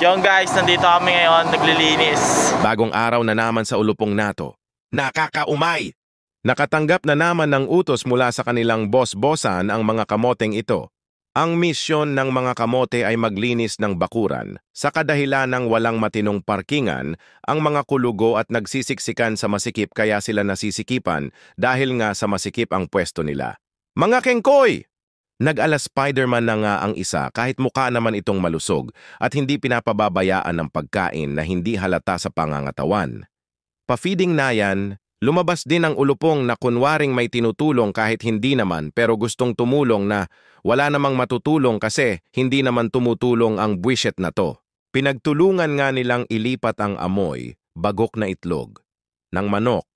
Yung guys, nandito kami ngayon, naglilinis. Bagong araw na naman sa ulupong NATO. Nakakaumay! Nakatanggap na naman ng utos mula sa kanilang boss-bossan ang mga kamoteng ito. Ang misyon ng mga kamote ay maglinis ng bakuran. Sa kadahilan ng walang matinong parkingan, ang mga kulugo at nagsisiksikan sa masikip kaya sila nasisikipan dahil nga sa masikip ang pwesto nila. Mga kengkoy! Nag-ala Spider-Man na nga ang isa kahit mukha naman itong malusog at hindi pinapababayaan ng pagkain na hindi halata sa pangangatawan. Pa-feeding na yan, lumabas din ang ulupong na kunwaring may tinutulong kahit hindi naman pero gustong tumulong na wala namang matutulong kasi hindi naman tumutulong ang buwisit na to. Pinagtulungan nga nilang ilipat ang amoy, bagok na itlog, ng manok.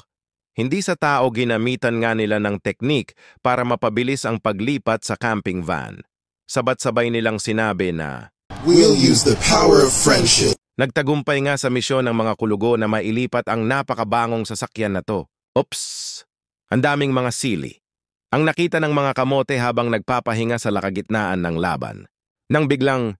Hindi sa tao ginamitan nga nila ng teknik para mapabilis ang paglipat sa camping van. Sabat-sabay nilang sinabi na, "We'll use the power of friendship." Nagtagumpay nga sa misyon ng mga kulugo na mailipat ang napakabangong sasakyan na to. Oops! Ang daming mga sili. Ang nakita ng mga kamote habang nagpapahinga sa lakagitnaan ng laban. Nang biglang...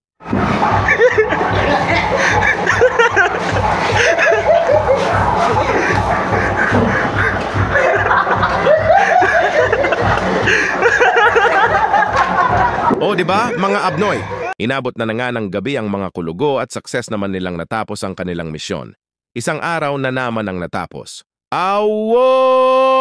O di ba, mga abnoy? Inabot na nga ng gabi ang mga kulugo at success naman nilang natapos ang kanilang misyon. Isang araw na naman ang natapos. Awo!